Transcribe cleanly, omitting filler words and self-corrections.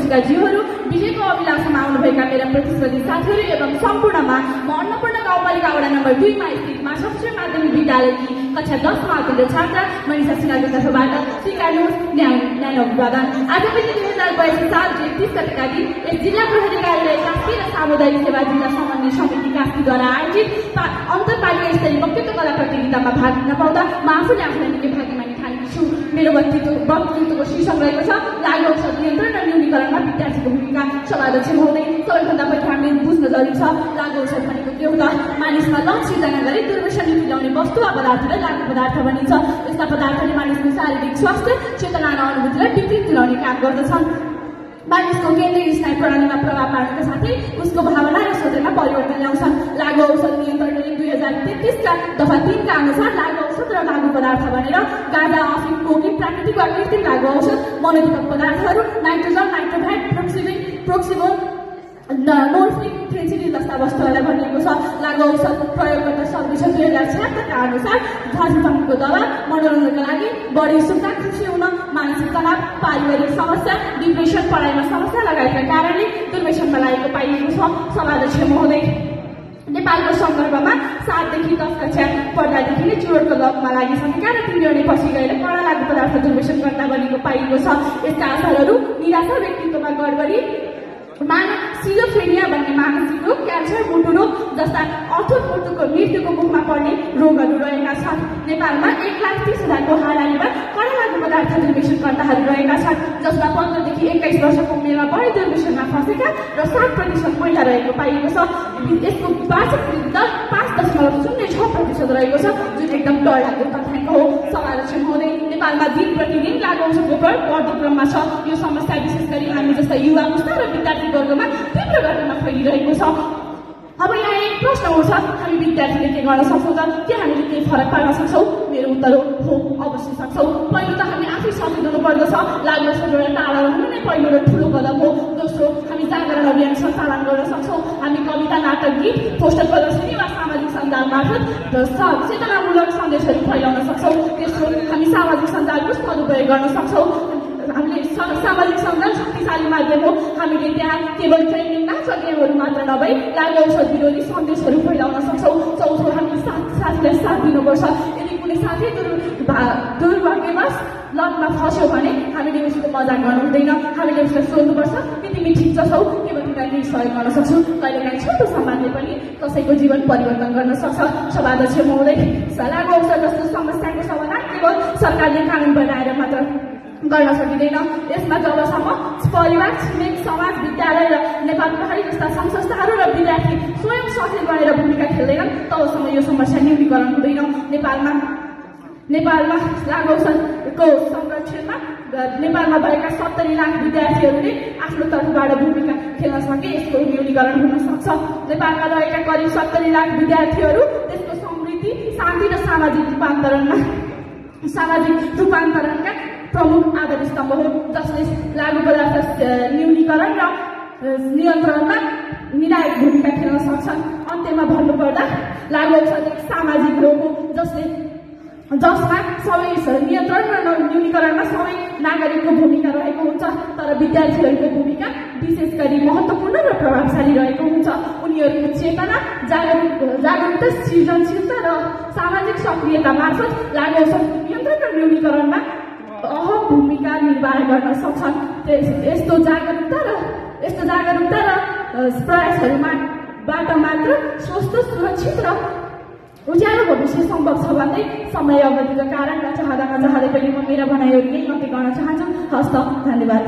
पुरस्कारज्यूहरू, विजयको अभिलाषामा आउनुभएका मेरा प्रतिस्पर्धी साथीहरू एवं सम्पूर्णमा म अन्नपूर्ण गाउँपालिका वडा नम्बर 2 मा स्थित माधवश्री माध्यमिक विद्यालयकी कक्षा 10 मा अध्ययनरत छात्रा मनिषा सिन्हाको तर्फबाट स्वीकार्नुहोस् न्यानो अभिवादन। आज पनि 2082 साल 31 गतेका दिन यस जिल्ला प्रहरी कार्यालय कास्की र सामुदायिक सेवा जिल्ला समन्वय समिति कास्कीद्वारा आयोजित अन्तरपालिका स्तरीय वक्तृत्व कला प्रतियोगितामा भाग लिन पाउँदा म आफूले आफूलाई निकै भाग्यमानी ठानेकी छु। मेरो वक्तृत्वको शीर्षक रहेको छ लागु औषध नियन्त्रण र न्यूनीकरणमा विद्यार्थीको भूमिका। सभाध्यक्ष महोदय, सबैभन्दा पहिला हामीले बुझ्न जरुरी छ लागु औषध भनेको के हो त? मानिसमा लत सिर्जना गरी दुर्व्यसनी मिलाउने वस्तु वा पदार्थलाई लागु पदार्थ भनिन्छ। यस्ता पदार्थले मानिसको शारीरिक स्वास्थ्य, चेतना र अनुभूतिलाई विकृत तुल्याउने काम गर्दछन्। मानिसको केन्द्रीय स्नायु प्रणालीमा प्रभाव पार्नका साथै उसको भावना र सोचाइमा परिवर्तन ल्याउँछन्। लागु औषध नियन्त्रण ऐन 2033 का दफा 3 का अनुसार लागु औषध र लागु पदार्थ भनेर गाँजा, अफिम, कोकी, प्राकृतिक वा कृत्रिम लागु औषध, मनोविधक पदार्थहरू, नाइट्रोजन, नाइट्रोभ्याट, प्रोक्सिबोन, नोर्फिन, फेन्सिडिल जस्ता वस्तुहरूलाई भनिएको छ। लागु औषध प्रयोगकर्ता सर्वेक्षण 2076 का अनुसार फाँसीसँगको दबाव, मनोरञ्जनका लागि बढी उत्सुकता, खुसी हुन, मानसिक तनाव, पारिवारिक समस्या, डिप्रेसन, पढाइमा समस्या लगायतका कारणले दुर्व्यसनमा लागेको पाइएको छ। सभाध्यक्ष महोदय, नेपालको सन्दर्भमा 7 देखि 10 कक्षा पढ्दादेखि नै चुरोटको लतमा लागिसकेका र तिनीहरूले पछि गएर कडा लागु पदार्थ दुर्व्यसन गर्न बनेको पाइएको छ। यसका असरहरू निराशा, व्यक्तित्वमा गडबडी, सिजोफ्रेनिया भन्ने मानसिक रोग, क्यान्सर, मुटु रोग जस्ता अर्थोट मृत्युको मुखमा पर्ने रोगहरू रहेका छन्। नेपालमा 1,30,000 को हाराहारीमा कडा लागु पदार्थ दुर्व्यसनकर्ताहरू रहेका छन्, जसमा 15 देखि 21 वर्षको उमेरमा बढी दुर्व्यसनमा फँसेका र 7% महिला रहेको पाइएको छ। यसको वार्षिक वृद्धि दर 5.06% रहेको छ, जुन एकदम डरलाग्दो तथ्याङ्क हो। सभाध्यक्ष महोदय, नेपालमा दिन प्रतिदिन लागु औषधको प्रयोग बढ्दो क्रममा छ। यो समस्या विशेष गरी हामी जस्ता युवा पुस्ता र विद्यार्थी वर्गमा तीव्र गतिमा फैलिरहेको छ। अब यहाँ एक प्रश्न उठ्छ, हामी विद्यार्थीले के गर्न सक्छौँ त? के हामीले केही फरक पार्न सक्छौँ? मेरो उत्तर हो अवश्य सक्छौँ। पहिलो त हामी आफै सचेत पर्दछ। लागु औषधबाट टाढा रहनु नै पहिलो र ठुलो कदम हो। दोस्रो, हामी जागरण अभियान सञ्चालन गर्न सक्छौँ। हामी कविता, नाटक, गीत, पोस्टर प्रदर्शनी वा सामाजिक सञ्जाल मार्फत चेतनामूलक सन्देशहरू फैलाउन सक्छौँ। तेस्रो, हामी सामाजिक सञ्जालको सदुपयोग गर्न सक्छौँ। हामीले सामाजिक सञ्जाल शक्तिशाली माध्यम हो। हामीले त्यहाँ केवल ट्रेन्डिङ नाच गेमहरू मात्र नभई लागु औषध विरोधी सन्देशहरू फैलाउन सक्छौँ। चौथो, हामीले साथीलाई साथ दिनुपर्छ। यदि कुनै साथी दुर्भाग्यवश लतमा फस्यो भने हामीले उसको मजाक गर्नु हुँदैन। हामीले उसलाई सोध्नुपर्छ कि तिमी ठिक छौ, के म तिमीलाई केही सहयोग गर्न सक्छु। कहिलेकाहीँ छोटो सम्मानले पनि कसैको जीवन परिवर्तन गर्न सक्छ। सभाध्यक्ष महोदय, लागु औषध जस्तो समस्याको समाधान केवल सरकारले कानुन बनाएर मात्र गर्न सकिँदैन। यसमा जबसम्म परिवार, छिमेक, समाज, विद्यालय र नेपाल प्रहरी जस्ता संस्थाहरू र विद्यार्थी स्वयं सचेत बनेर भूमिका खेल्दैनन्, तबसम्म यो समस्या न्यूनीकरण हुँदैन। नेपालमा लागु औषधको संरक्षणमा नेपालमा भएका 70 लाख विद्यार्थीहरूले आफ्नो तर्फबाट भूमिका खेल्न सके यसको न्यूनीकरण हुन सक्छ। नेपालमा रहेका करिब 70 लाख विद्यार्थीहरू देशको समृद्धि, शान्ति र सामाजिक रूपान्तरणका प्रमुख आधार स्तम्भ हो, जसले लागु पदार्थ न्यूनीकरण र नियन्त्रणमा निर्णायक भूमिका खेल्न सक्छन्। अन्त्यमा भन्नुपर्दा लागु औषध एक सामाजिक रोग हो जसमा सबै नियन्त्रण र न्यूनीकरणमा सबै नागरिकको भूमिका रहेको हुन्छ, तर विद्यार्थीहरूको भूमिका विशेष गरी महत्त्वपूर्ण र प्रभावशाली रहेको हुन्छ। उनीहरूको चेतना, जागरूकता, सृजनशीलता र सामाजिक सक्रियता मार्फत लागु औषध नियन्त्रण र न्यूनीकरणमा अहम भूमिका निर्वाह गर्न सक्छन्। यस्तो जागरूकता र प्रयासहरूबाट मात्र स्वस्थ, सुरक्षित र उज्यालो भविष्य सम्भव छ भन्दै समय अवधिका कारण र चाहँदा नचाहँदै पनि म मेरा भनाइहरू केही मात्रै गर्न चाहन्छु। हस्त, धन्यवाद।